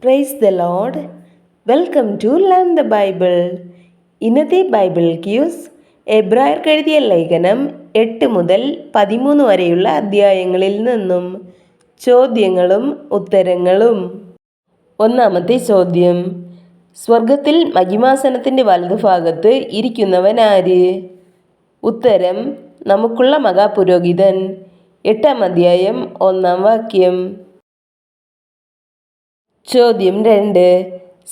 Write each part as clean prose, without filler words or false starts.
Price the Lord. Welcome to learn the Bible. ഇന്നത്തെ Bible quiz എബ്രായർക്ക് എഴുതിയ ലേഖനം 8 മുതൽ 13 വരെയുള്ള അധ്യായങ്ങളിൽ നിന്നും ചോദ്യങ്ങളും ഉത്തരങ്ങളും. ഒന്നാമത്തെ ചോദ്യം: സ്വർഗത്തിൽ മഹിമാസനത്തിൻ്റെ വലതുഭാഗത്ത് ഇരിക്കുന്നവൻ ആര്? ഉത്തരം: നമുക്കുള്ള മഹാപുരോഹിതൻ. 8-ാം അധ്യായം 1-ാം വാക്യം. ചോദ്യം 2: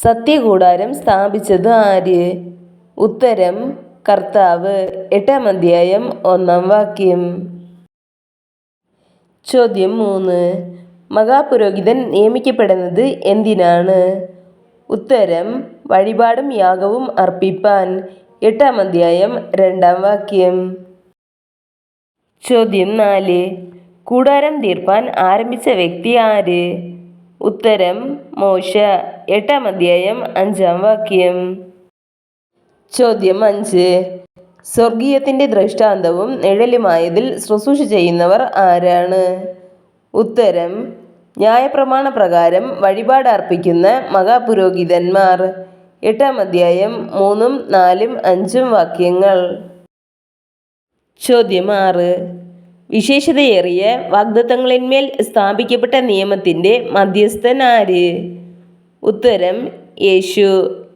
സത്യകൂടാരം സ്ഥാപിച്ചത് ആര്? ഉത്തരം: കർത്താവ്. 8-ാം അധ്യായം 1-ാം വാക്യം. ചോദ്യം 3: മഹാപുരോഹിതൻ നിയമിക്കപ്പെടുന്നത് എന്തിനാണ്? ഉത്തരം: വഴിപാടും യാഗവും അർപ്പിപ്പാൻ. 8-ാം അധ്യായം 2-ാം വാക്യം. ചോദ്യം 4: കൂടാരം തീർപ്പാൻ ആരംഭിച്ച വ്യക്തി ആര്? ഉത്തരം: മോശ. 8-ാം അധ്യായം 5-ാം വാക്യം. ചോദ്യം 5: സ്വർഗീയത്തിൻ്റെ ദൃഷ്ടാന്തവും നിഴലുമായതിൽ ശുശ്രൂഷ ചെയ്യുന്നവർ ആരാണ്? ഉത്തരം: ന്യായപ്രമാണ പ്രകാരം വഴിപാട് അർപ്പിക്കുന്ന മഹാപുരോഹിതന്മാർ. 8-ാം അധ്യായം 3, 4, 5 വാക്യങ്ങൾ. ചോദ്യം 6: വിശേഷതയേറിയ വാഗ്ദത്തങ്ങളിന്മേൽ സ്ഥാപിക്കപ്പെട്ട നിയമത്തിൻ്റെ മധ്യസ്ഥൻ ആര്? ഉത്തരം: യേശു.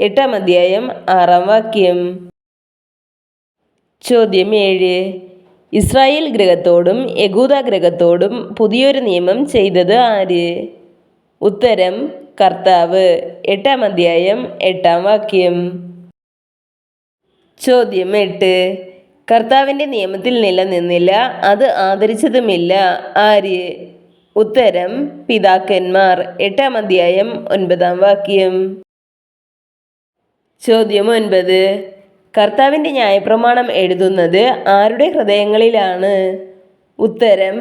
8-ാം അധ്യായം 6-ാം വാക്യം. ചോദ്യം 7: ഇസ്രായേൽ ഗൃഹത്തോടും യഹൂദ ഗൃഹത്തോടും പുതിയൊരു നിയമം ചെയ്തത് ആര്? ഉത്തരം: കർത്താവ്. 8-ാം അധ്യായം 8-ാം വാക്യം. ചോദ്യം 8: കർത്താവിൻ്റെ നിയമത്തിൽ നിലനിന്നില്ല, അത് ആദരിച്ചതുമില്ല ആര്? ഉത്തരം: പിതാക്കന്മാർ. 8-ാം അധ്യായം 9-ാം വാക്യം. ചോദ്യം 9: കർത്താവിൻ്റെ ന്യായപ്രമാണം എഴുതുന്നത് ആരുടെ ഹൃദയങ്ങളിലാണ്? ഉത്തരം: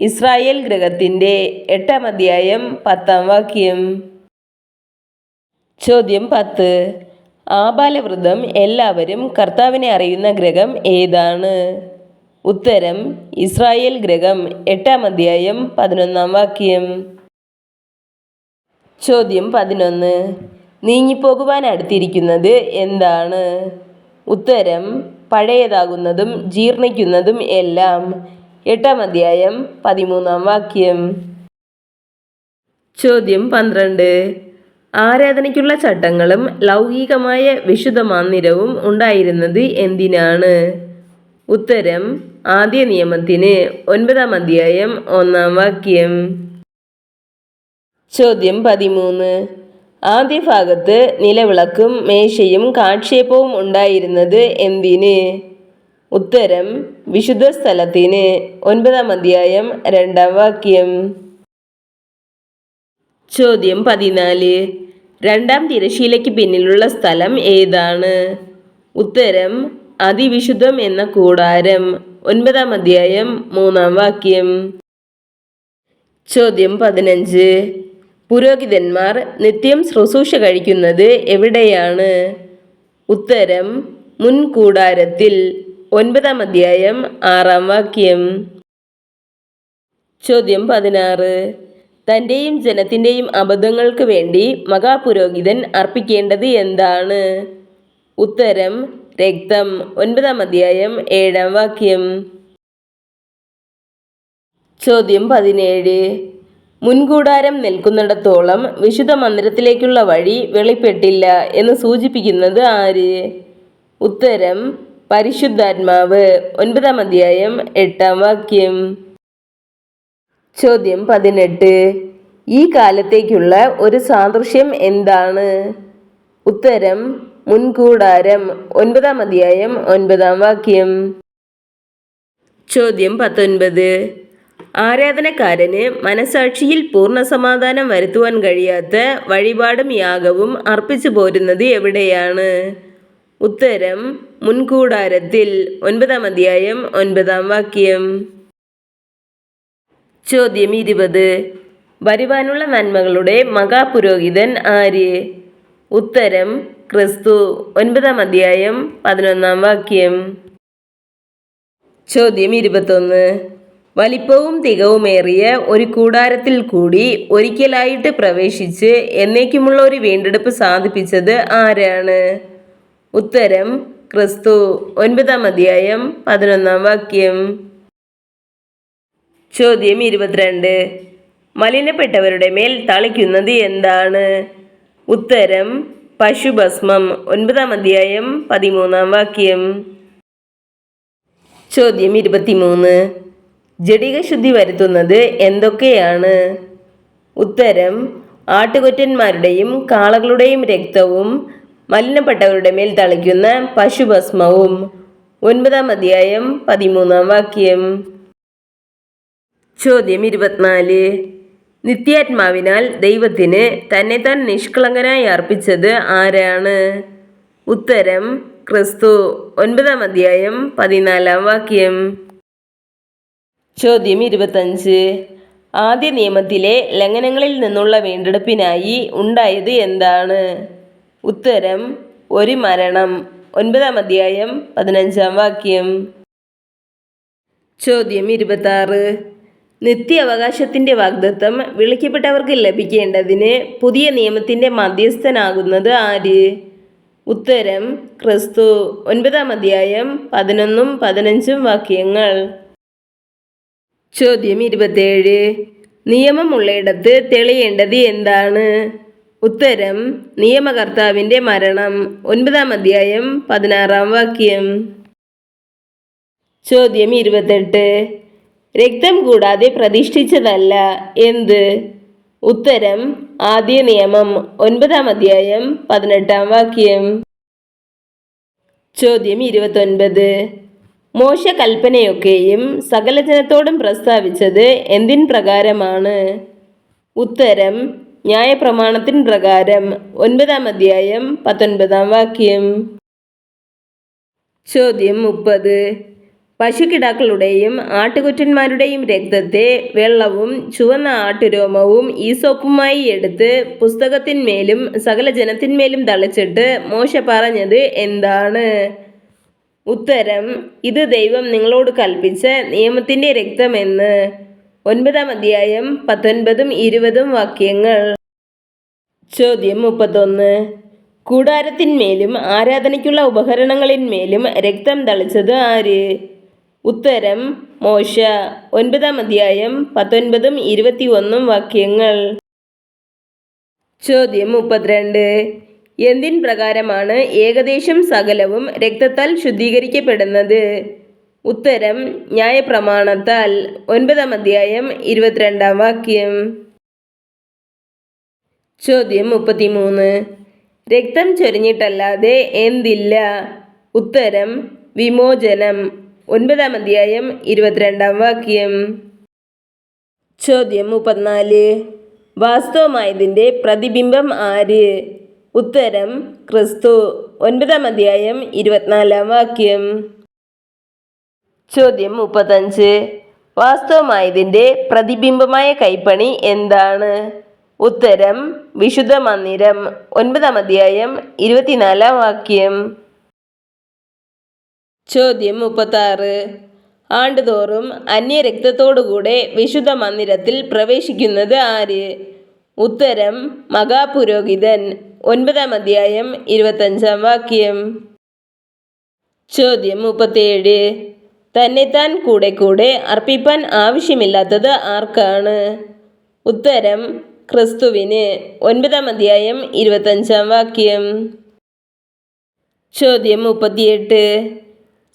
ഇസ്രായേൽ ഗൃഹത്തിൻ്റെ. 8-ാം അധ്യായം 10-ാം വാക്യം. ചോദ്യം 10: ആബാലവൃദ്ധം എല്ലാവരും കർത്താവിനെ അറിയുന്ന ഗൃഹം ഏതാണ്? ഉത്തരം: ഇസ്രായേൽ ഗൃഹം. 8-ാം അധ്യായം 11-ാം വാക്യം. ചോദ്യം 11: നീങ്ങിപ്പോകുവാൻ അടുത്തിരിക്കുന്നത് എന്താണ്? ഉത്തരം: പഴയതാകുന്നതും ജീർണിക്കുന്നതും എല്ലാം. 8-ാം അധ്യായം 13-ാം വാക്യം. ചോദ്യം 12: ആരാധനയ്ക്കുള്ള ചട്ടങ്ങളും ലൗകികമായ വിശുദ്ധ മന്ദിരവും ഉണ്ടായിരുന്നത് എന്തിനാണ്? ഉത്തരം: ആദ്യ നിയമത്തിന്. 9-ാം അധ്യായം 1-ാം വാക്യം. ചോദ്യം 13: ആദ്യ ഭാഗത്ത് നിലവിളക്കും മേശയും കാഴ്ചയപ്പവും ഉണ്ടായിരുന്നത് എന്തിന്? ഉത്തരം: വിശുദ്ധ സ്ഥലത്തിന്. 9-ാം അധ്യായം 2-ാം വാക്യം. ചോദ്യം 14: രണ്ടാം തിരശ്ശീലയ്ക്ക് പിന്നിലുള്ള സ്ഥലം ഏതാണ്? ഉത്തരം: അതിവിശുദ്ധം എന്ന കൂടാരം. 9-ാം അധ്യായം 3-ാം വാക്യം. ചോദ്യം 15: പുരോഹിതന്മാർ നിത്യം ശുശ്രൂഷ കഴിക്കുന്നത് എവിടെയാണ്? ഉത്തരം: മുൻകൂടാരത്തിൽ. 9-ാം അധ്യായം 6-ാം വാക്യം. ചോദ്യം 16: തൻ്റെയും ജനത്തിൻ്റെയും അബദ്ധങ്ങൾക്ക് വേണ്ടി മഹാപുരോഹിതൻ അർപ്പിക്കേണ്ടത് എന്താണ്? ഉത്തരം: രക്തം. 9-ാം അധ്യായം 7-ാം വാക്യം. ചോദ്യം 17: മുൻകൂടാരം നിൽക്കുന്നിടത്തോളം വിശുദ്ധ മന്ദിരത്തിലേക്കുള്ള വഴി വെളിപ്പെട്ടില്ല എന്ന് സൂചിപ്പിക്കുന്നത് ആര്? ഉത്തരം: പരിശുദ്ധാത്മാവ്. 9-ാം അധ്യായം 8-ാം വാക്യം. ചോദ്യം 18: ഈ കാലത്തേക്കുള്ള ഒരു സാദൃശ്യം എന്താണ്? ഉത്തരം: മുൻകൂടാരം. 9-ാം അധ്യായം 9-ാം വാക്യം. ചോദ്യം 19: ആരാധനക്കാരന് മനസാക്ഷിയിൽ പൂർണ്ണ സമാധാനം വരുത്തുവാൻ കഴിയാത്ത വഴിപാടും യാഗവും അർപ്പിച്ചു പോരുന്നത് എവിടെയാണ്? ഉത്തരം: മുൻകൂടാരത്തിൽ. 9-ാം അധ്യായം 9-ാം വാക്യം. ചോദ്യം 20: വരുവാനുള്ള നന്മകളുടെ മഹാപുരോഹിതൻ ആര്? ഉത്തരം: ക്രിസ്തു. 9-ാം അധ്യായം 11-ാം വാക്യം. ചോദ്യം 21: വലിപ്പവും തികവുമേറിയ ഒരു കൂടാരത്തിൽ കൂടി ഒരിക്കലായിട്ട് പ്രവേശിച്ച് എന്നേക്കുമുള്ള ഒരു വീണ്ടെടുപ്പ് സാധിപ്പിച്ചത് ആരാണ്? ഉത്തരം ക്രിസ്തു. 9-ാം അധ്യായം 11-ാം വാക്യം. ചോദ്യം 22. മലിനപ്പെട്ടവരുടെ മേൽ തളിക്കുന്നത് എന്താണ്? ഉത്തരം പശുഭസ്മം. 9-ാം അധ്യായം 13-ാം വാക്യം. ചോദ്യം 23. ജഡികശുദ്ധി വരുത്തുന്നത് എന്തൊക്കെയാണ്? ഉത്തരം ആട്ടുകൊറ്റന്മാരുടെയും കാളകളുടെയും രക്തവും മലിനപ്പെട്ടവരുടെ മേൽ തളിക്കുന്ന പശുഭസ്മവും. 9-ാം അധ്യായം 13-ാം വാക്യം. ചോദ്യം 24. നിത്യാത്മാവിനാൽ ദൈവത്തിന് തന്നെത്താൻ നിഷ്കളങ്കനായി അർപ്പിച്ചത് ആരാണ്? ഉത്തരം ക്രിസ്തു. 9-ാം അധ്യായം 14-ാം വാക്യം. ചോദ്യം 25. ആദ്യ നിയമത്തിലെ ലംഘനങ്ങളിൽ നിന്നുള്ള വീണ്ടെടുപ്പിനായി ഉണ്ടായത് എന്താണ്? ഉത്തരം ഒരു മരണം. 9-ാം അധ്യായം 15-ാം വാക്യം. ചോദ്യം 26. നിത്യാവകാശത്തിൻ്റെ വാഗ്ദത്തം വിളിക്കപ്പെട്ടവർക്ക് ലഭിക്കേണ്ടതിന് പുതിയ നിയമത്തിൻ്റെ മധ്യസ്ഥനാകുന്നത് ആര്? ഉത്തരം ക്രിസ്തു. 9-ാം അധ്യായം 11-ഉം 15-ഉം വാക്യങ്ങൾ. ചോദ്യം 27. നിയമം ഉള്ളയിടത്ത് തെളിയേണ്ടത് എന്താണ്? ഉത്തരം നിയമകർത്താവിൻ്റെ മരണം. 9-ാം അധ്യായം 16-ാം വാക്യം. ചോദ്യം 28. രക്തം കൂടാതെ പ്രതിഷ്ഠിച്ചതല്ല എന്ത്? ഉത്തരം ആദ്യ നിയമം. 9-ാം അധ്യായം 18-ാം വാക്യം. ചോദ്യം 29. മോശ കൽപ്പനയൊക്കെയും സകല ജനത്തോടും പ്രസ്താവിച്ചത് എന്തിൻ പ്രകാരമാണ്? ഉത്തരം ന്യായപ്രമാണത്തിൻ പ്രകാരം. 9-ാം അധ്യായം 19-ാം വാക്യം. ചോദ്യം 30. പശുക്കിടാക്കളുടെയും ആട്ടുകൊറ്റന്മാരുടെയും രക്തത്തെ വെള്ളവും ചുവന്ന ആട്ടുരോമവും ഈസോപ്പുമായി എടുത്ത് പുസ്തകത്തിന്മേലും സകല ജനത്തിന്മേലും തളിച്ചിട്ട് മോശ പറഞ്ഞത് എന്താണ്? ഉത്തരം ഇത് ദൈവം നിങ്ങളോട് കൽപ്പിച്ച നിയമത്തിൻ്റെ രക്തമെന്ന്. 9-ാം അധ്യായം 19-ഉം 20-ഉം വാക്യങ്ങൾ. ചോദ്യം 31. കൂടാരത്തിന്മേലും ആരാധനയ്ക്കുള്ള ഉപകരണങ്ങളിന്മേലും രക്തം തളിച്ചത് ആര്? ഉത്തരം മോശ. 9-ാം അധ്യായം 19-ഉം 21-ഉം വാക്യങ്ങൾ. ചോദ്യം 32. എന്തിൻ പ്രകാരമാണ് ഏകദേശം സകലവും രക്തത്താൽ ശുദ്ധീകരിക്കപ്പെടുന്നത്? ഉത്തരം ന്യായപ്രമാണത്താൽ. 9-ാം അധ്യായം 22-ാം വാക്യം. ചോദ്യം 33. രക്തം ചൊരിഞ്ഞിട്ടല്ലാതെ എന്തില്ല? ഉത്തരം വിമോചനം. 9-ാം അധ്യായം 22-ാം വാക്യം. ചോദ്യം 34. വാസ്തവമായതിൻ്റെ പ്രതിബിംബം ആര്? ഉത്തരം ക്രിസ്തു. 9-ാം അധ്യായം 24-ാം വാക്യം. ചോദ്യം 35. വാസ്തവമായതിൻ്റെ പ്രതിബിംബമായ കൈപ്പണി എന്താണ്? ഉത്തരം വിശുദ്ധ മന്ദിരം. 9-ാം അധ്യായം 24-ാം വാക്യം. ചോദ്യം 36. ആണ്ടുതോറും അന്യരക്തത്തോടുകൂടെ വിശുദ്ധ മന്ദിരത്തിൽ പ്രവേശിക്കുന്നത് ആര്? ഉത്തരം മഹാപുരോഹിതൻ. 9-ാം അധ്യായം 25-ാം വാക്യം. ചോദ്യം 37. തന്നെത്താൻ കൂടെ കൂടെ അർപ്പിപ്പാൻ ആവശ്യമില്ലാത്തത് ആർക്കാണ്? ഉത്തരം ക്രിസ്തുവിന്. 9-ാം അധ്യായം 25-ാം വാക്യം. ചോദ്യം 38.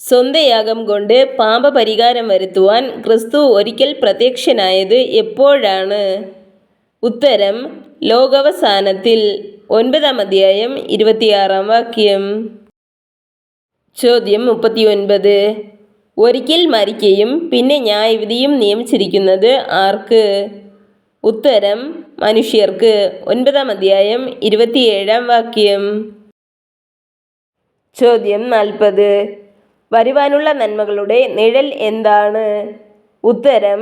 സ്വന്തയാഗം കൊണ്ട് പാപപരിഹാരം വരുത്തുവാൻ ക്രിസ്തു ഒരിക്കൽ പ്രത്യക്ഷനായത് എപ്പോഴാണ്? ഉത്തരം ലോകാവസാനത്തിൽ. 9-ാം അധ്യായം 26-ാം വാക്യം. ചോദ്യം 39. ഒരിക്കൽ മരിക്കയും പിന്നെ ന്യായവിധിയും നിയമിച്ചിരിക്കുന്നത് ആർക്ക്? ഉത്തരം മനുഷ്യർക്ക്. 9-ാം അധ്യായം 27-ാം വാക്യം. ചോദ്യം 40. വരുവാനുള്ള നന്മകളുടെ നിഴൽ എന്താണ്? ഉത്തരം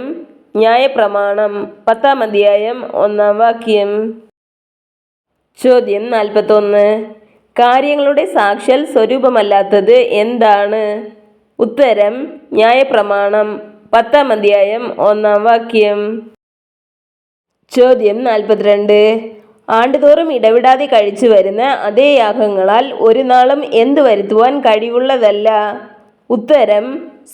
ന്യായപ്രമാണം. 10-ാം അധ്യായം 1-ാം വാക്യം. ചോദ്യം 41. കാര്യങ്ങളുടെ സാക്ഷാൽ സ്വരൂപമല്ലാത്തത് എന്താണ്? ഉത്തരം ന്യായപ്രമാണം. 10-ാം അധ്യായം 1-ാം വാക്യം. ചോദ്യം 42. ആണ്ടുതോറും ഇടവിടാതെ കഴിച്ചു വരുന്ന അതേ യാഗങ്ങളാൽ ഒരു നാളും എന്തു വരുത്തുവാൻ കഴിവുള്ളതല്ല? ഉത്തരം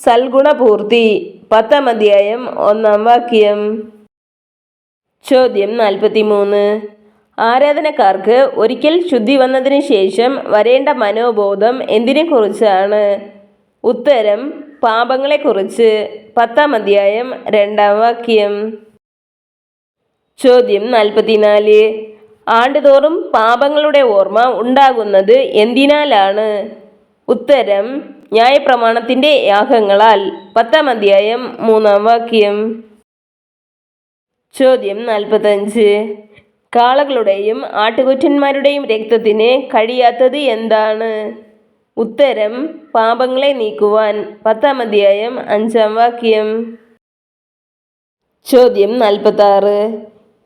സൽഗുണപൂർത്തി. 10-ാം അധ്യായം 1-ാം വാക്യം. ചോദ്യം 43. ആരാധനക്കാർക്ക് ഒരിക്കൽ ശുദ്ധി വന്നതിന് ശേഷം വരേണ്ട മനോബോധം എന്തിനെക്കുറിച്ചാണ്? ഉത്തരം പാപങ്ങളെക്കുറിച്ച്. 10-ാം അധ്യായം 2-ാം വാക്യം. ചോദ്യം 44. ആണ്ടുതോറും പാപങ്ങളുടെ ഓർമ്മ ഉണ്ടാകുന്നത് എന്തിനാലാണ്? ഉത്തരം ന്യായപ്രമാണത്തിൻ്റെ യാഗങ്ങളാൽ. 10-ാം അധ്യായം 3-ാം വാക്യം. ചോദ്യം 45. കാളകളുടെയും ആട്ടുകൊറ്റന്മാരുടെയും രക്തത്തിന് കഴിയാത്തത് എന്താണ്? ഉത്തരം പാപങ്ങളെ നീക്കുവാൻ. 10-ാം അധ്യായം 5-ാം വാക്യം. ചോദ്യം 46.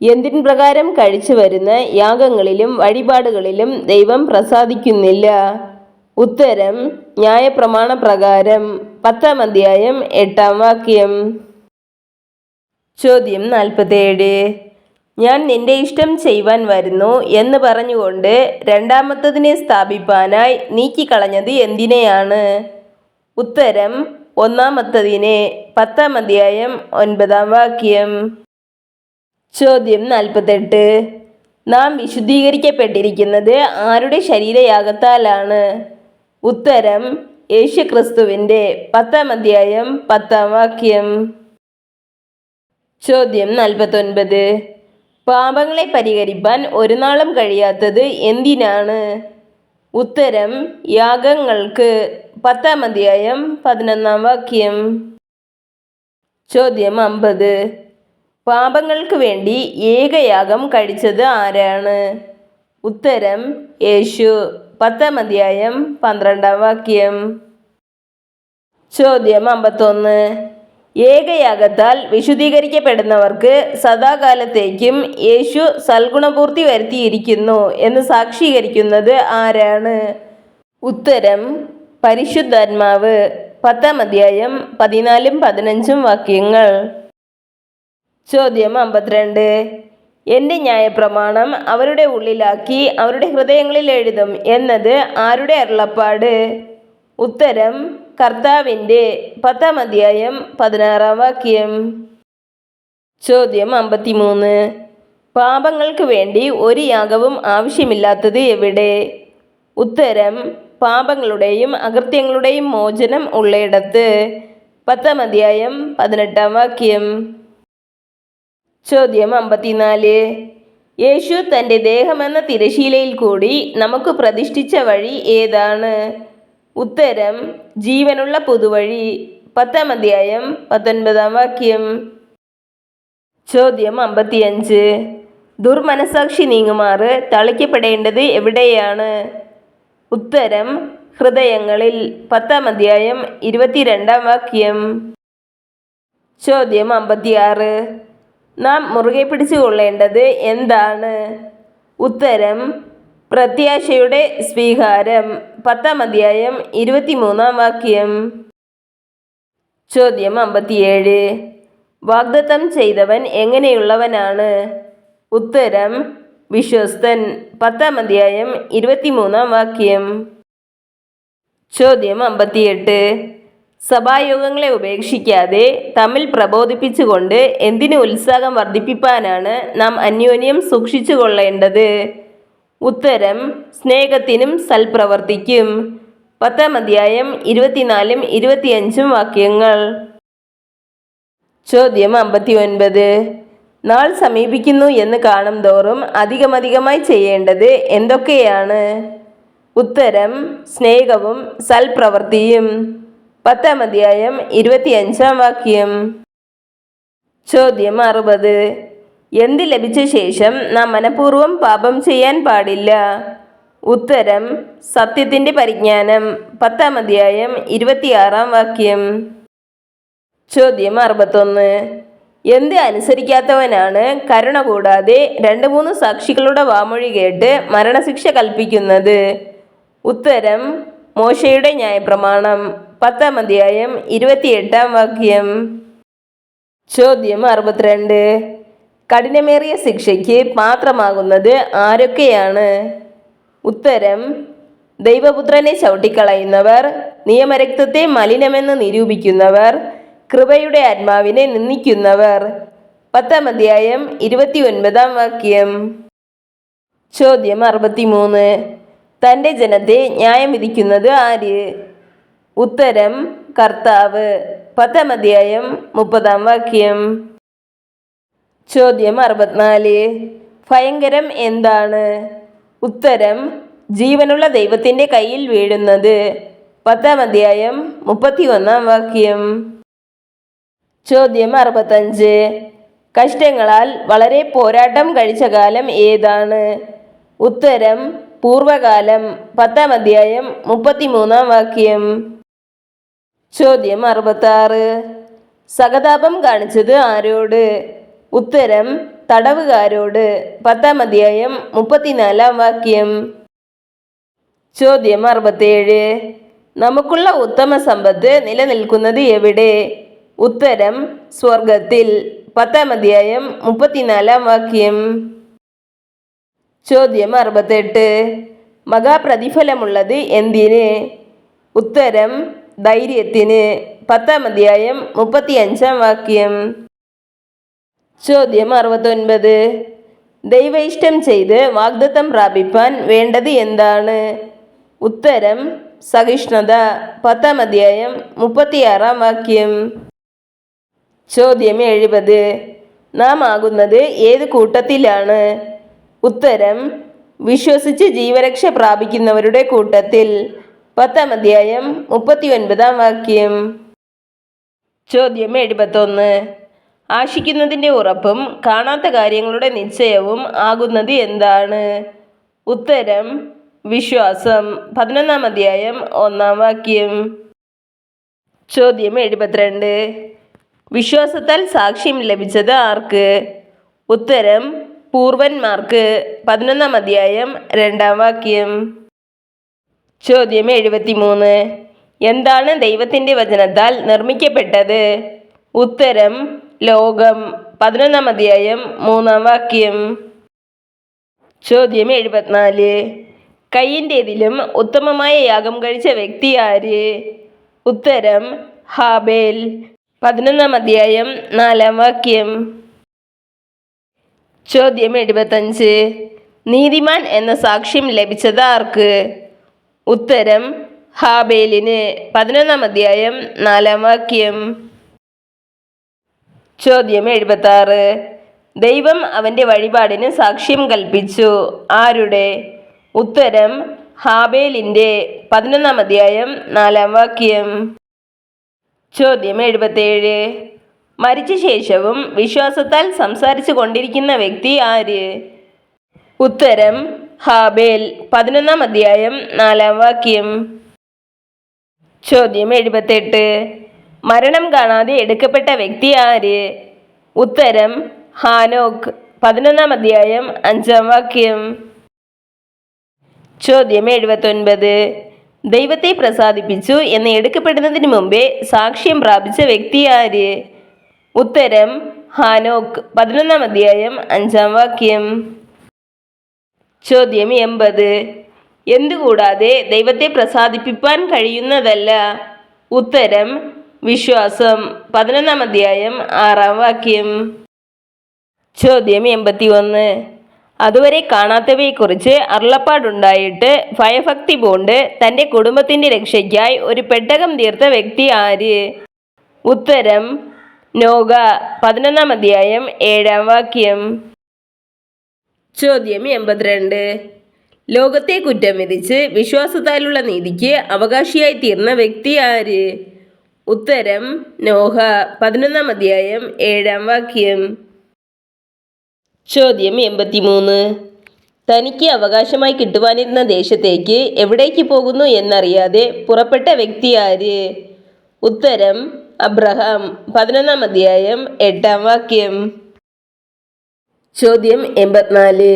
എന്തിൻ പ്രകാരം കഴിച്ചു വരുന്ന യാഗങ്ങളിലും വഴിപാടുകളിലും ദൈവം പ്രസാദിക്കുന്നില്ല? ഉത്തരം ന്യായപ്രമാണ പ്രകാരം. 10-ാം അധ്യായം 8-ാം വാക്യം. ചോദ്യം 47. ഞാൻ നിന്റെ ഇഷ്ടം ചെയ്യുവാൻ വരുന്നു എന്ന് പറഞ്ഞുകൊണ്ട് രണ്ടാമത്തതിനെ സ്ഥാപിപ്പാനായി നീക്കിക്കളഞ്ഞത് എന്തിനെയാണ്? ഉത്തരം ഒന്നാമത്തതിനെ. 10-ാം അധ്യായം 9-ാം വാക്യം. ചോദ്യം 48. നാം വിശുദ്ധീകരിക്കപ്പെട്ടിരിക്കുന്നത് ആരുടെ ശരീരയാഗത്താലാണ്? ഉത്തരം യേശുക്രിസ്തുവിൻ്റെ. 10-ാം അധ്യായം 10-ാം വാക്യം. ചോദ്യം 49. പാപങ്ങളെ പരിഹരിപ്പാൻ ഒരു നാളും കഴിയാത്തത് എന്തിനാണ്? ഉത്തരം യാഗങ്ങൾക്ക്. 10-ാം അധ്യായം 11-ാം വാക്യം. ചോദ്യം 50. പാപങ്ങൾക്ക് വേണ്ടി ഏകയാഗം കഴിച്ചത് ആരാണ്? ഉത്തരം യേശു. 10-ാം അധ്യായം 12-ാം വാക്യം. ചോദ്യം 51. ഏകയാഗത്താൽ വിശുദ്ധീകരിക്കപ്പെടുന്നവർക്ക് സദാകാലത്തേക്കും യേശു സൽഗുണപൂർത്തി വരുത്തിയിരിക്കുന്നു എന്ന് സാക്ഷീകരിക്കുന്നത് ആരാണ്? ഉത്തരം പരിശുദ്ധാത്മാവ്. 10-ാം അധ്യായം 14-15 വാക്യങ്ങൾ. ചോദ്യം 52. എൻ്റെ ന്യായപ്രമാണം അവരുടെ ഉള്ളിലാക്കി അവരുടെ ഹൃദയങ്ങളിൽ എഴുതും എന്നത് ആരുടെ അരുളപ്പാട്? ഉത്തരം കർത്താവിൻ്റെ. 10-ാം അധ്യായം 16-ാം വാക്യം. ചോദ്യം 53. പാപങ്ങൾക്ക് വേണ്ടി ഒരു യാഗവും ആവശ്യമില്ലാത്തത് എവിടെ? ഉത്തരം പാപങ്ങളുടെയും അകൃത്യങ്ങളുടെയും മോചനം ഉള്ളയിടത്ത്. 10-ാം അധ്യായം 18-ാം വാക്യം. ചോദ്യം 54. യേശു തൻ്റെ ദേഹമെന്ന തിരശീലയിൽ കൂടി നമുക്ക് പ്രതിഷ്ഠിച്ച വഴി ഏതാണ്? ഉത്തരം ജീവനുള്ള പുതുവഴി. 10-ാം അധ്യായം 19-ാം വാക്യം. ചോദ്യം 55. ദുർമനസാക്ഷി നീങ്ങുമാറ് തളിക്കപ്പെടേണ്ടത് എവിടെയാണ്? ഉത്തരം ഹൃദയങ്ങളിൽ. 10-ാം അധ്യായം 22-ാം വാക്യം. ചോദ്യം 56. നാം മുറുകെ പിടിച്ചുകൊള്ളേണ്ടത് എന്താണ്? ഉത്തരം പ്രത്യാശയുടെ സ്വീകാരം. 10-ാം അധ്യായം 23-ാം വാക്യം. ചോദ്യം 57. വാഗ്ദത്തം ചെയ്തവൻ എങ്ങനെയുള്ളവനാണ്? ഉത്തരം വിശ്വസ്തൻ. 10-ാം അധ്യായം 23-ാം വാക്യം. ചോദ്യം 58. സഭായോഗങ്ങളെ ഉപേക്ഷിക്കാതെ തമ്മിൽ പ്രബോധിപ്പിച്ചുകൊണ്ട് എന്തിനു ഉത്സാഹം വർദ്ധിപ്പിപ്പാനാണ് നാം അന്യോന്യം സൂക്ഷിച്ചു കൊള്ളേണ്ടത്? ഉത്തരം സ്നേഹത്തിനും സൽപ്രവർത്തിക്കും. 10-ാം അധ്യായം 24-25 വാക്യങ്ങൾ. ചോദ്യം 59. നാൾ സമീപിക്കുന്നു എന്ന് കാണും തോറും അധികമധികമായി ചെയ്യേണ്ടത് എന്തൊക്കെയാണ്? ഉത്തരം സ്നേഹവും സൽപ്രവൃത്തിയും. 10-ാം അധ്യായം 25-ാം വാക്യം. ചോദ്യം 60. എന്ത് ലഭിച്ച ശേഷം നാം മനഃപൂർവ്വം പാപം ചെയ്യാൻ പാടില്ല? ഉത്തരം സത്യത്തിൻ്റെ പരിജ്ഞാനം. 10-ാം അധ്യായം 26-ാം വാക്യം. ചോദ്യം 61. എന്ത് അനുസരിക്കാത്തവനാണ് കരുണ കൂടാതെ 2-3 സാക്ഷികളുടെ വാമൊഴി കേട്ട് മരണശിക്ഷ കൽപ്പിക്കുന്നത്? ഉത്തരം മോശയുടെ ന്യായപ്രമാണം. 10-ാം അധ്യായം 28-ാം വാക്യം. ചോദ്യം 62. കഠിനമേറിയ ശിക്ഷയ്ക്ക് പാത്രമാകുന്നത് ആരൊക്കെയാണ്? ഉത്തരം: ദൈവപുത്രനെ ചവിട്ടിക്കളയുന്നവർ, നിയമരക്തത്തെ മലിനമെന്ന് നിരൂപിക്കുന്നവർ, കൃപയുടെ ആത്മാവിനെ നിന്ദിക്കുന്നവർ. 10-ാം അധ്യായം 29-ാം വാക്യം. ചോദ്യം 63. തൻ്റെ ജനത്തെ ന്യായം വിധിക്കുന്നത് ആര്? ഉത്തരം: കർത്താവ്. 10-ാം അധ്യായം 30-ാം വാക്യം. ചോദ്യം 64. ഭയങ്കരം എന്താണ്? ഉത്തരം: ജീവനുള്ള ദൈവത്തിൻ്റെ കയ്യിൽ വീഴുന്നത്. 10-ാം അധ്യായം 31-ാം വാക്യം. ചോദ്യം 65. കഷ്ടങ്ങളാൽ വളരെ പോരാട്ടം കഴിച്ച കാലം ഏതാണ്? ഉത്തരം: പൂർവകാലം. 10-ാം അധ്യായം 33-ാം വാക്യം. ചോദ്യം 66. സഹതാപം കാണിച്ചത് ആരോട്? ഉത്തരം: തടവുകാരോട്. 10-ാം അധ്യായം 34-ാം വാക്യം. ചോദ്യം 67. നമുക്കുള്ള ഉത്തമ സമ്പത്ത് നിലനിൽക്കുന്നത് എവിടെ? ഉത്തരം: സ്വർഗത്തിൽ. 10-ാം അധ്യായം 34-ാം വാക്യം. ചോദ്യം 68. മഹാപ്രതിഫലമുള്ളത് എന്തിന്? ഉത്തരം: ധൈര്യത്തിന്. 10-ാം അധ്യായം 35-ാം വാക്യം. ചോദ്യം 69. ദൈവ ഇഷ്ടം ചെയ്ത് വാഗ്ദത്തം പ്രാപിപ്പാൻ വേണ്ടത് എന്താണ്? ഉത്തരം: സഹിഷ്ണുത. 10-ാം അധ്യായം 36-ാം വാക്യം. ചോദ്യം 70. നാം ആകുന്നത് ഏത് കൂട്ടത്തിലാണ്? ഉത്തരം: വിശ്വസിച്ച് ജീവരക്ഷ പ്രാപിക്കുന്നവരുടെ കൂട്ടത്തിൽ. 10-ാം അധ്യായം 39-ാം വാക്യം. ചോദ്യം 71. ആശിക്കുന്നതിൻ്റെ ഉറപ്പും കാണാത്ത കാര്യങ്ങളുടെ നിശ്ചയവും ആകുന്നത് എന്താണ്? ഉത്തരം: വിശ്വാസം. 11-ാം അധ്യായം 1-ാം വാക്യം. ചോദ്യം 72. വിശ്വാസത്താൽ സാക്ഷ്യം ലഭിച്ചത് ആർക്ക്? ഉത്തരം: പൂർവന്മാർക്ക്. 11-ാം അധ്യായം 2-ാം വാക്യം. ചോദ്യം 73. എന്താണ് ദൈവത്തിൻ്റെ വചനത്താൽ നിർമ്മിക്കപ്പെട്ടത്? ഉത്തരം: ലോകം. 11-ാം അധ്യായം 3-ാം വാക്യം. ചോദ്യം 74. കയ്യിൻ്റേതിലും ഉത്തമമായ യാഗം കഴിച്ച വ്യക്തി ആര്? ഉത്തരം: ഹാബേൽ. 11-ാം അധ്യായം 4-ാം വാക്യം. ചോദ്യം 75. നീതിമാൻ എന്ന സാക്ഷ്യം ലഭിച്ചത് ആർക്ക്? ഉത്തരം: ഹാബേലിന്. 11-ാം അധ്യായം 4-ാം വാക്യം. ചോദ്യം 76. ദൈവം അവൻ്റെ വഴിപാടിന് സാക്ഷ്യം കൽപ്പിച്ചു. ആരുടെ? ഉത്തരം: ഹാബേലിൻ്റെ. 11-ാം അധ്യായം 4-ാം വാക്യം. ചോദ്യം 77. മരിച്ച ശേഷവും വിശ്വാസത്താൽ സംസാരിച്ചു കൊണ്ടിരിക്കുന്ന വ്യക്തി ആര്? ഉത്തരം: ഹാബേൽ. 11-ാം അധ്യായം 4-ാം വാക്യം. ചോദ്യം 78. മരണം കാണാതെ എടുക്കപ്പെട്ട വ്യക്തി ആര്? ഉത്തരം: ഹാനോക്ക്. 11-ാം അധ്യായം 5-ാം വാക്യം. ചോദ്യം 79. ദൈവത്തെ പ്രസാദിപ്പിച്ചു എന്ന് എടുക്കപ്പെടുന്നതിന് മുമ്പേ സാക്ഷ്യം പ്രാപിച്ച വ്യക്തി ആര്? ഉത്തരം: ഹാനോക്ക്. 11-ാം അധ്യായം 5-ാം വാക്യം. ചോദ്യം 80. എന്തുകൂടാതെ ദൈവത്തെ പ്രസാദിപ്പിക്കാൻ കഴിയുന്നതല്ല? ഉത്തരം: വിശ്വാസം. 11-ാം അധ്യായം 6-ാം വാക്യം. ചോദ്യം 81. അതുവരെ കാണാത്തവയെക്കുറിച്ച് അരുളപ്പാടുണ്ടായിട്ട് ഭയഭക്തി പൂണ്ട് തൻ്റെ കുടുംബത്തിൻ്റെ രക്ഷയ്ക്കായി ഒരു പെട്ടകം തീർത്ത വ്യക്തി ആര്? ഉത്തരം: നോഹ. 11-ാം അധ്യായം 7-ാം വാക്യം. ചോദ്യം 82. ലോകത്തെ കുറ്റം വിധിച്ച് വിശ്വാസത്താലുള്ള നീതിക്ക് അവകാശിയായി തീർന്ന വ്യക്തി ആര്? ഉത്തരം: നോഹ. 11-ാം അധ്യായം 7-ാം വാക്യം. ചോദ്യം 83. തനിക്ക് അവകാശമായി കിട്ടുവാനിരുന്ന ദേശത്തേക്ക് എവിടേക്ക് പോകുന്നു എന്നറിയാതെ പുറപ്പെട്ട വ്യക്തി ആര്? ഉത്തരം: അബ്രഹാം. 11-ാം അധ്യായം 8-ാം വാക്യം. ചോദ്യം 84.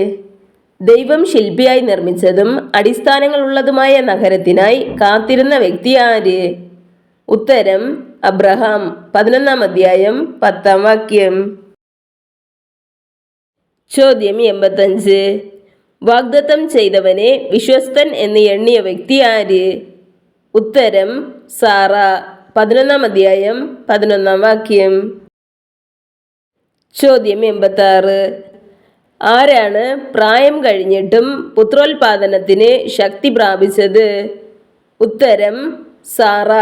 ദൈവം ശില്പിയായി നിർമ്മിച്ചതും അടിസ്ഥാനങ്ങളുള്ളതുമായ നഗരത്തിനായി കാത്തിരുന്ന വ്യക്തി ആര്? ഉത്തരം: അബ്രഹാം 11-ാം അധ്യായം 10-ാം വാക്യം. ചോദ്യം 85. വാഗ്ദത്തം ചെയ്തവനെ വിശ്വസ്തൻ എന്ന് എണ്ണിയ വ്യക്തി ആര്? ഉത്തരം സാറ 11-ാം അധ്യായം 11-ാം വാക്യം. ചോദ്യം 86. ആരാണ് പ്രായം കഴിഞ്ഞിട്ടും പുത്രോൽപാദനത്തിന് ശക്തി പ്രാപിച്ചത്? ഉത്തരം സാറ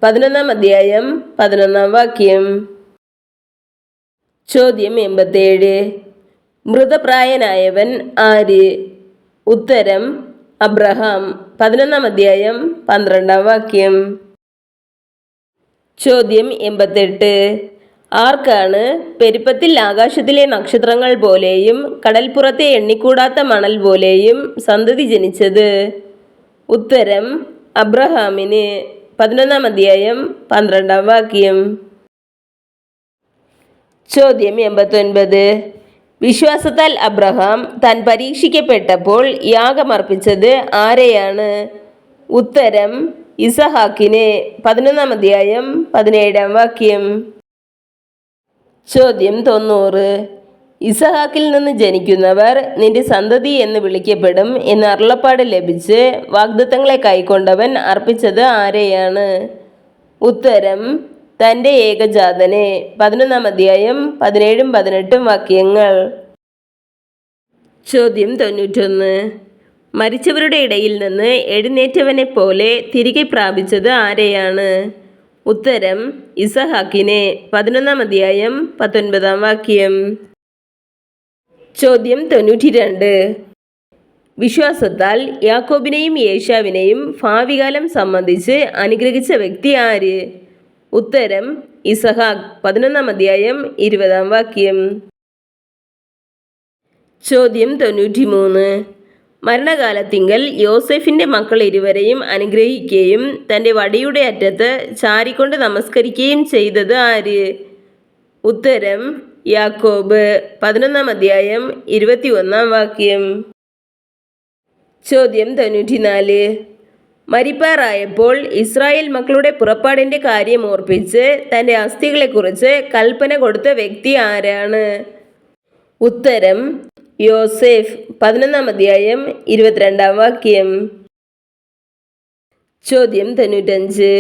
11-ാം അധ്യായം 11-ാം വാക്യം. ചോദ്യം 87. മൃതപ്രായനായവൻ ആര്? ഉത്തരം അബ്രഹാം 11-ാം അധ്യായം 12-ാം വാക്യം. ചോദ്യം 88. ആർക്കാണ് പെരുപ്പത്തിൽ ആകാശത്തിലെ നക്ഷത്രങ്ങൾ പോലെയും കടൽപ്പുറത്തെ എണ്ണിക്കൂടാത്ത മണൽ പോലെയും സന്തതി ജനിച്ചത്? ഉത്തരം അബ്രഹാമിന് 11-ാം അധ്യായം 12-ാം വാക്യം. ചോദ്യം 89. വിശ്വാസത്താൽ അബ്രഹാം താൻ പരീക്ഷിക്കപ്പെട്ടപ്പോൾ യാഗമർപ്പിച്ചത് ആരെയാണ്? ഉത്തരം ഇസഹാക്കിന് 11-ാം അധ്യായം 17-ാം വാക്യം. ചോദ്യം 90. ഇസഹാക്കിൽ നിന്ന് ജനിക്കുന്നവർ നിന്റെ സന്തതി എന്ന് വിളിക്കപ്പെടും എന്ന് അരുളപ്പാട് ലഭിച്ച് വാഗ്ദത്തങ്ങളെ കൈക്കൊണ്ടവൻ അർപ്പിച്ചത് ആരെയാണ്? ഉത്തരം തൻ്റെ ഏകജാതനെ 11-ാം അധ്യായം 17-ഉം 18-ഉം വാക്യങ്ങൾ. ചോദ്യം 91. മരിച്ചവരുടെ ഇടയിൽ നിന്ന് എഴുന്നേറ്റവനെ പോലെ തിരികെ പ്രാപിച്ചത് ആരെയാണ്? ഉത്തരം ഇസഹാക്കിനെ 11-ാം അധ്യായം 19-ാം വാക്യം. ചോദ്യം 92. വിശ്വാസത്താൽ യാക്കോബിനെയും യേശാവിനെയും ഭാവികാലം സംബന്ധിച്ച് അനുഗ്രഹിച്ച വ്യക്തി ആര്? ഉത്തരം ഇസഹാക്ക് 11-ാം അധ്യായം 20-ാം വാക്യം. ചോദ്യം 93. മരണകാലത്തിങ്കൽ യോസെഫിൻ്റെ മക്കൾ ഇരുവരെയും അനുഗ്രഹിക്കുകയും തൻ്റെ വടിയുടെ അറ്റത്ത് ചാരിക്കൊണ്ട് നമസ്കരിക്കുകയും ചെയ്തത് ആര്? ഉത്തരം യാക്കോബ് 11-ാം അധ്യായം 21-ാം വാക്യം. ചോദ്യം 94. മരിപ്പാറായപ്പോൾ ഇസ്രായേൽ മക്കളുടെ പുറപ്പാടിൻ്റെ കാര്യം ഓർപ്പിച്ച് തൻ്റെ അസ്ഥികളെക്കുറിച്ച് കൽപ്പന കൊടുത്ത വ്യക്തി ആരാണ്? ഉത്തരം യോസേഫ് 11-ാം അധ്യായം 22-ാം വാക്യം. ചോദ്യം 95.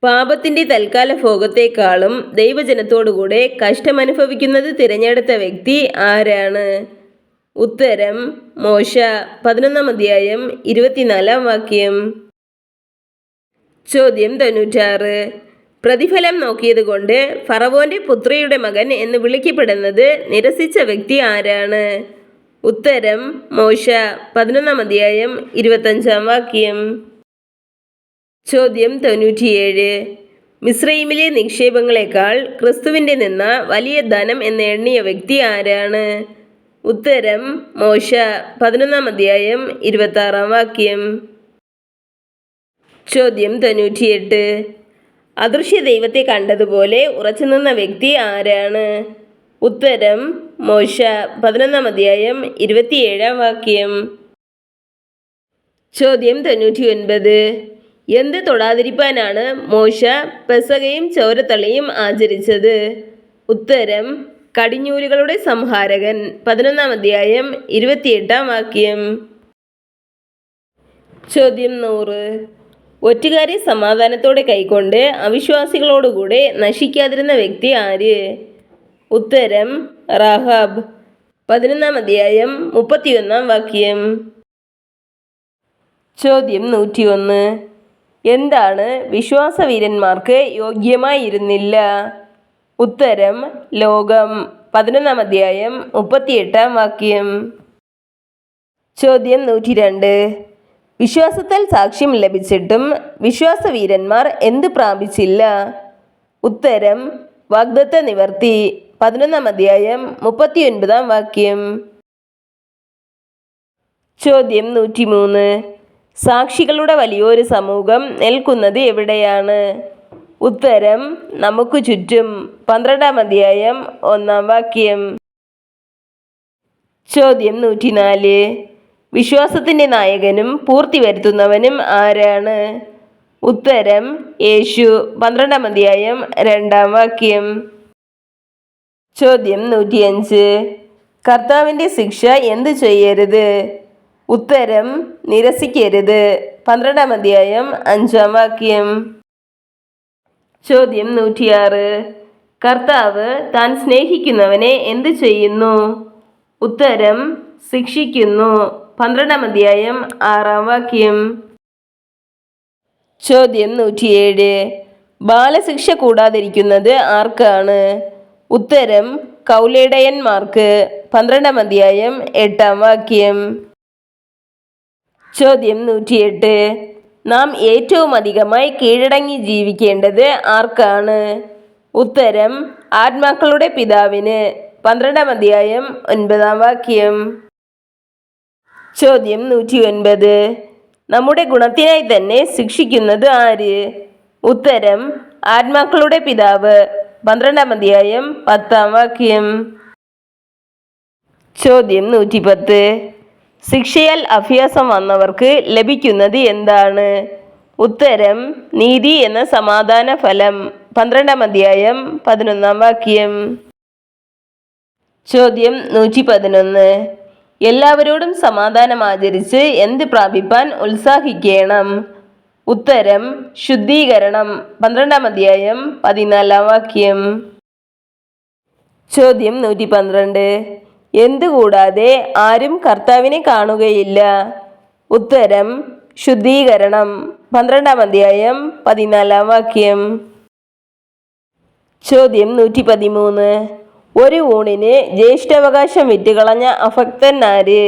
പാപത്തിൻ്റെ തൽക്കാല ഭോഗത്തെക്കാളും ദൈവജനത്തോടുകൂടെ കഷ്ടമനുഭവിക്കുന്നത് തിരഞ്ഞെടുത്ത വ്യക്തി ആരാണ്? ഉത്തരം മോശ 11-ാം അധ്യായം 24-ാം വാക്യം. ചോദ്യം 96. പ്രതിഫലം നോക്കിയതുകൊണ്ട് ഫറവോന്റെ പുത്രിയുടെ മകൻ എന്ന് വിളിക്കപ്പെടുന്നത് നിരസിച്ച വ്യക്തി ആരാണ്? ഉത്തരം മോശ 11-ാം അധ്യായം 25-ാം വാക്യം. ചോദ്യം 97. മിസ്രൈമിലെ നിക്ഷേപങ്ങളെക്കാൾ ക്രിസ്തുവിൻ്റെ നിന്ന വലിയ ധനം എന്ന് എണ്ണിയ വ്യക്തി ആരാണ്? ഉത്തരം മോശ 11-ാം അധ്യായം 26-ാം വാക്യം. ചോദ്യം 98. അദൃശ്യ ദൈവത്തെ കണ്ടതുപോലെ ഉറച്ചുനിന്ന വ്യക്തി ആരാണ്? ഉത്തരം മോശ 11-ാം അധ്യായം 27-ാം വാക്യം. ചോദ്യം 99. എന്ത് തൊടാതിരിപ്പാനാണ് മോശ പെസഹയും ചോരത്തളിയും ആചരിച്ചത്? ഉത്തരം കടിഞ്ഞൂലുകളുടെ സംഹാരകൻ 11-ാം അധ്യായം 28-ാം വാക്യം. ചോദ്യം 100. ഒറ്റുകാരെ സമാധാനത്തോടെ കൈക്കൊണ്ട് അവിശ്വാസികളോടുകൂടെ നശിക്കാതിരുന്ന വ്യക്തി ആര്? ഉത്തരം റാഹാബ് 11-ാം അധ്യായം 31-ാം വാക്യം. ചോദ്യം 101. എന്താണ് വിശ്വാസവീരന്മാർക്ക് യോഗ്യമായിരുന്നില്ല? ഉത്തരം ലോകം 11-ാം അധ്യായം 38-ാം വാക്യം. ചോദ്യം 102. വിശ്വാസത്താൽ സാക്ഷ്യം ലഭിച്ചിട്ടും വിശ്വാസവീരന്മാർ എന്ത് പ്രാപിച്ചില്ല? ഉത്തരം വാഗ്ദത്ത നിവർത്തി 11-ാം അധ്യായം 39-ാം വാക്യം. ചോദ്യം 103. സാക്ഷികളുടെ വലിയൊരു സമൂഹം നിൽക്കുന്നത് എവിടെയാണ്? ഉത്തരം നമുക്ക് ചുറ്റും 12-ാം അധ്യായം 1-ാം വാക്യം. ചോദ്യം 104. വിശ്വാസത്തിൻ്റെ നായകനും പൂർത്തി വരുത്തുന്നവനും ആരാണ്? ഉത്തരം യേശു. 12-ാം അധ്യായം 2-ാം വാക്യം. ചോദ്യം 105. കർത്താവിൻ്റെ ശിക്ഷ എന്തു ചെയ്യരുത്? ഉത്തരം നിരസിക്കരുത്. 12-ാം അധ്യായം 5-ാം വാക്യം. ചോദ്യം 106. കർത്താവ് താൻ സ്നേഹിക്കുന്നവനെ എന്തു ചെയ്യുന്നു? ഉത്തരം ശിക്ഷിക്കുന്നു. 12-ാം അധ്യായം 6-ാം വാക്യം. ചോദ്യം 107. ബാലശിക്ഷ കൂടാതിരിക്കുന്നത് ആർക്കാണ്? ഉത്തരം കൗലേടയന്മാർക്ക്. 12-ാം അധ്യായം 8-ാം വാക്യം. ചോദ്യം 108. നാം ഏറ്റവും അധികമായി കീഴടങ്ങി ജീവിക്കേണ്ടത് ആർക്കാണ്? ഉത്തരം ആത്മാക്കളുടെ പിതാവിന്. 12-ാം അധ്യായം 9-ാം വാക്യം. ചോദ്യം 109. നമ്മുടെ ഗുണത്തിനായി തന്നെ ശിക്ഷിക്കുന്നത് ആര്? ഉത്തരം ആത്മാക്കളുടെ പിതാവ്. 12-ാം അധ്യായം 10-ാം വാക്യം. ചോദ്യം 110. ശിക്ഷയാൽ അഭ്യാസം വന്നവർക്ക് ലഭിക്കുന്നത് എന്താണ്? ഉത്തരം നീതി എന്ന സമാധാന ഫലം. 12-ാം അധ്യായം 11-ാം വാക്യം. ചോദ്യം 111. എല്ലാവരോടും സമാധാനം ആചരിച്ച് എന്ത് പ്രാപിപ്പാൻ ഉത്സാഹിക്കണം? ഉത്തരം ശുദ്ധീകരണം. 12-ാം അധ്യായം 14-ാം വാക്യം. ചോദ്യം 112. എന്തുകൂടാതെ ആരും കർത്താവിനെ കാണുകയില്ല? ഉത്തരം ശുദ്ധീകരണം. 12-ാം അധ്യായം 14-ാം വാക്യം. ചോദ്യം 113. ഒരു ഊണിന് ജ്യേഷ്ഠാവകാശം വിറ്റുകളഞ്ഞ അഭക്തൻ ആര്?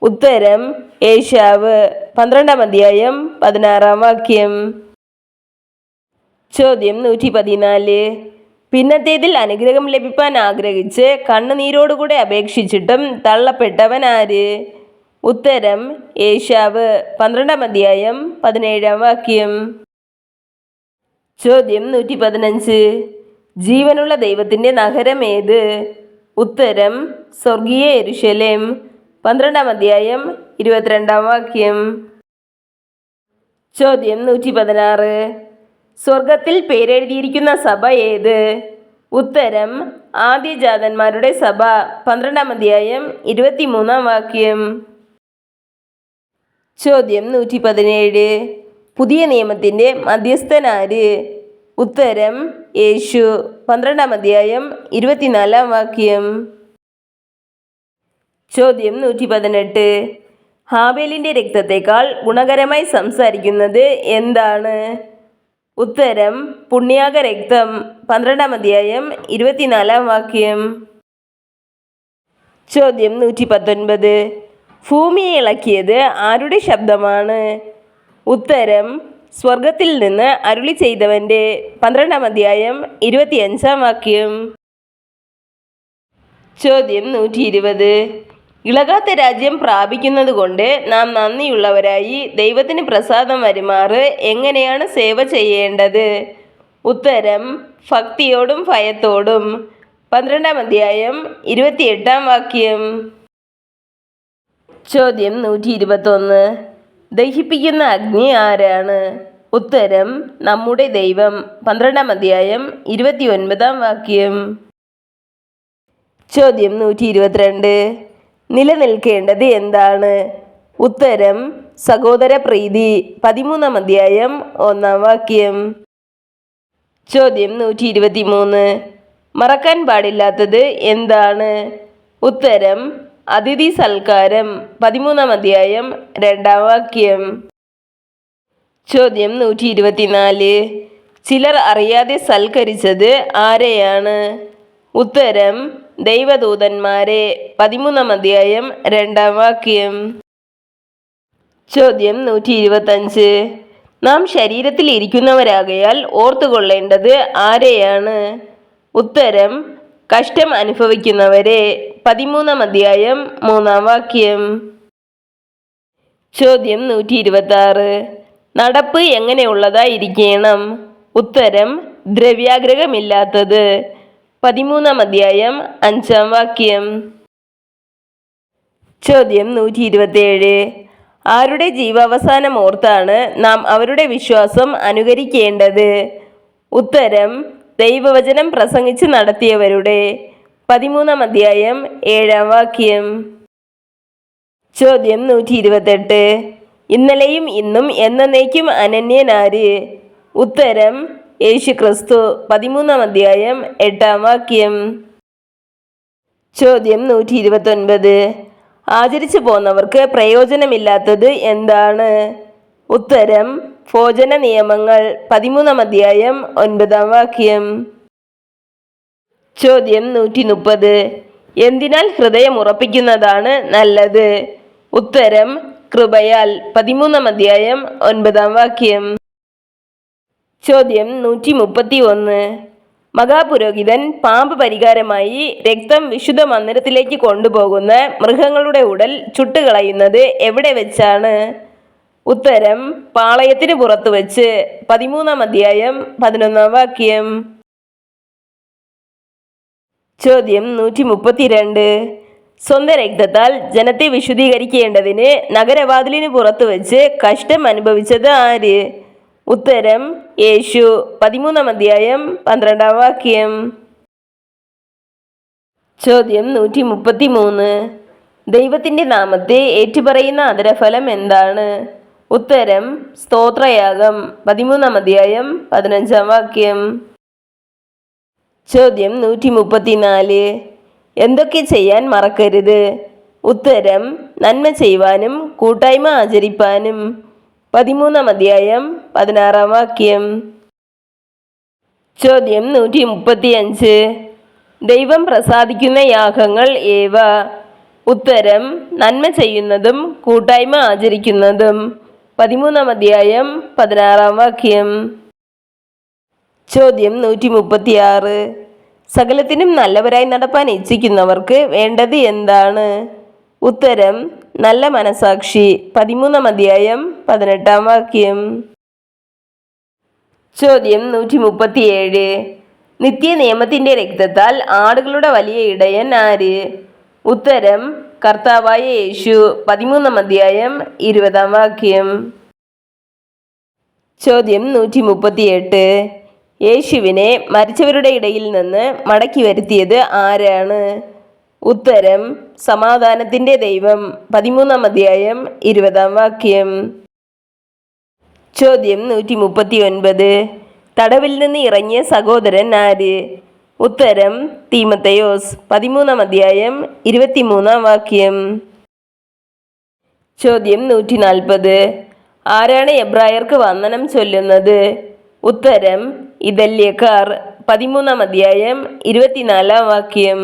ഉത്തരം ഏശാവ്. 12-ാം അധ്യായം 16-ാം വാക്യം. ചോദ്യം 114. പിന്നത്തേതിൽ അനുഗ്രഹം ലഭിപ്പാൻ ആഗ്രഹിച്ച് കണ്ണുനീരോടുകൂടെ അപേക്ഷിച്ചിട്ടും തള്ളപ്പെട്ടവൻ ആര്? ഉത്തരം ഏശാവ്. 12-ാം അധ്യായം 17-ാം വാക്യം. ചോദ്യം 115. ജീവനുള്ള ദൈവത്തിൻ്റെ നഗരം ഏത്? ഉത്തരം സ്വർഗീയ യെരൂശലേം. 12-ാം അധ്യായം 22-ാം വാക്യം. ചോദ്യം 116. സ്വർഗത്തിൽ പേരെഴുതിയിരിക്കുന്ന സഭ ഏത്? ഉത്തരം ആദ്യജാതന്മാരുടെ സഭ. 12-ാം അധ്യായം 23-ാം വാക്യം. ചോദ്യം 117. പുതിയ നിയമത്തിൻ്റെ മധ്യസ്ഥനാര്? ഉത്തരം യേശു. 12-ാം അധ്യായം 24-ാം വാക്യം. ചോദ്യം 118. ഹാബേലിൻ്റെ രക്തത്തേക്കാൾ ഗുണകരമായി സംസാരിക്കുന്നത് എന്താണ്? ഉത്തരം പുണ്യാക രക്തം. 12-ാം അധ്യായം 24-ാം വാക്യം. ചോദ്യം 119. ഭൂമിയെ ഇളക്കിയത് ആരുടെ ശബ്ദമാണ്? ഉത്തരം സ്വർഗത്തിൽ നിന്ന് അരുളി ചെയ്തവൻ്റെ. 12-ാം അധ്യായം 25-ാം വാക്യം. ചോദ്യം 120. ഇളകാത്ത രാജ്യം പ്രാപിക്കുന്നത് കൊണ്ട് നാം നന്ദിയുള്ളവരായി ദൈവത്തിന് പ്രസാദം വരുമാറ് എങ്ങനെയാണ് സേവ ചെയ്യേണ്ടത്? ഉത്തരം ഭക്തിയോടും ഭയത്തോടും. 12-ാം അധ്യായം 28-ാം വാക്യം. ചോദ്യം 121. ദഹിപ്പിക്കുന്ന അഗ്നി ആരാണ്? ഉത്തരം നമ്മുടെ ദൈവം. 12-ാം അധ്യായം 29-ാം വാക്യം. ചോദ്യം 122. നിലനിൽക്കേണ്ടത് എന്താണ്? ഉത്തരം സഹോദര പ്രീതി. 13-ാം അധ്യായം 1-ാം വാക്യം. ചോദ്യം 123. മറക്കാൻ പാടില്ലാത്തത് എന്താണ്? ഉത്തരം അതിഥി സൽക്കാരം. 13-ാം അധ്യായം 2-ാം വാക്യം. ചോദ്യം 124. ചിലർ അറിയാതെ സൽക്കരിച്ചത് ആരെയാണ്? ഉത്തരം ദൈവദൂതന്മാരെ. 13-ാം അധ്യായം 2-ാം വാക്യം. ചോദ്യം 125. നാം ശരീരത്തിൽ ഇരിക്കുന്നവരാകയാൽ ഓർത്തുകൊള്ളേണ്ടത് ആരെയാണ്? ഉത്തരം കഷ്ടം അനുഭവിക്കുന്നവരെ. 13-ാം അധ്യായം 3-ാം വാക്യം. ചോദ്യം 126. നടപ്പ് എങ്ങനെയുള്ളതായിരിക്കണം? ഉത്തരം ദ്രവ്യാഗ്രഹമില്ലാത്തത്. 13-ാം അധ്യായം 5-ാം വാക്യം. ചോദ്യം 127. ആരുടെ ജീവാവസാനം ഓർത്താണ് നാം അവരുടെ വിശ്വാസം അനുകരിക്കേണ്ടത്? ഉത്തരം: ദൈവവചനം പ്രസംഗിച്ച് നടത്തിയവരുടെ. 13-ാം അധ്യായം 7-ാം വാക്യം. ചോദ്യം 128. ഇന്നലെയും ഇന്നും എന്നേക്കും അനന്യനാര്? ഉത്തരം: യേശുക്രിസ്തു. 13-ാം അധ്യായം 8-ാം വാക്യം. ചോദ്യം 129. ആചരിച്ചു പോന്നവർക്ക് പ്രയോജനമില്ലാത്തത് എന്താണ്? ഉത്തരം: ഭോജന നിയമങ്ങൾ. 13-ാം അധ്യായം 9-ാം വാക്യം. ചോദ്യം 130. എന്തിനാൽ ഹൃദയം ഉറപ്പിക്കുന്നതാണ് നല്ലത്? ഉത്തരം: കൃപയാൽ. 13-ാം അധ്യായം 9-ാം വാക്യം. ചോദ്യം 131. മഹാപുരോഹിതൻ പാപ പരിഹാരമായി രക്തം വിശുദ്ധ മന്ദിരത്തിലേക്ക് കൊണ്ടുപോകുന്ന മൃഗങ്ങളുടെ ഉടൽ ചുട്ടുകളയുന്നത് എവിടെ വെച്ചാണ്? ഉത്തരം: പാളയത്തിന് പുറത്തു വച്ച്. 13-ാം അധ്യായം 11-ാം വാക്യം. ചോദ്യം 132. സ്വന്തം രക്തത്താൽ ജനത്തെ വിശുദ്ധീകരിക്കേണ്ടതിന് നഗരവാതിലിന് പുറത്തു വച്ച് കഷ്ടം അനുഭവിച്ചത് ആര്? ഉത്തരം: യേശു. 13-ാം അധ്യായം 12-ാം വാക്യം. ചോദ്യം 133. ദൈവത്തിൻ്റെ നാമത്തെ ഏറ്റുപറയുന്ന അധരഫലം എന്താണ്? ഉത്തരം: സ്തോത്രയാഗം. 13-ാം അധ്യായം 15-ാം വാക്യം. ചോദ്യം 134. എന്തൊക്കെ ചെയ്യാൻ മറക്കരുത്? ഉത്തരം: നന്മ ചെയ്യുവാനും കൂട്ടായ്മ ആചരിപ്പാനും. 13-ാം അധ്യായം 16-ാം വാക്യം. ചോദ്യം 135. ദൈവം പ്രസാദിക്കുന്ന യാഗങ്ങൾ ഏവ? ഉത്തരം: നന്മ ചെയ്യുന്നതും കൂട്ടായ്മ ആചരിക്കുന്നതും. 13-ാം അധ്യായം 16-ാം വാക്യം. ചോദ്യം 136. സകലത്തിനും നല്ലവരായി നടപ്പാൻ ഇച്ഛിക്കുന്നവർക്ക് വേണ്ടത് എന്താണ്? ഉത്തരം: നല്ല മനസാക്ഷി. 13-ാം അധ്യായം 18-ാം വാക്യം. ചോദ്യം 137. നിത്യ നിയമത്തിൻ്റെ രക്തത്താൽ ആടുകളുടെ വലിയ ഇടയൻ ആര്? ഉത്തരം: കർത്താവായ യേശു. 13-ാം അധ്യായം 20-ാം വാക്യം. ചോദ്യം 138. യേശുവിനെ മരിച്ചവരുടെ ഇടയിൽ നിന്ന് മടക്കി വരുത്തിയത് ആരാണ്? ഉത്തരം: സമാധാനത്തിൻ്റെ ദൈവം. 13-ാം അധ്യായം 20-ാം വാക്യം. ചോദ്യം 139. തടവിൽ നിന്ന് ഇറങ്ങിയ സഹോദരൻ ആര്? ഉത്തരം: തീമോഥെയോസ്. 13-ാം അധ്യായം 23-ാം വാക്യം. ചോദ്യം 140. ആരാണ് എബ്രായർക്ക് വന്ദനം ചൊല്ലുന്നത്? ഉത്തരം: ഇതല്യക്കാർ. 13-ാം അധ്യായം 24-ാം വാക്യം.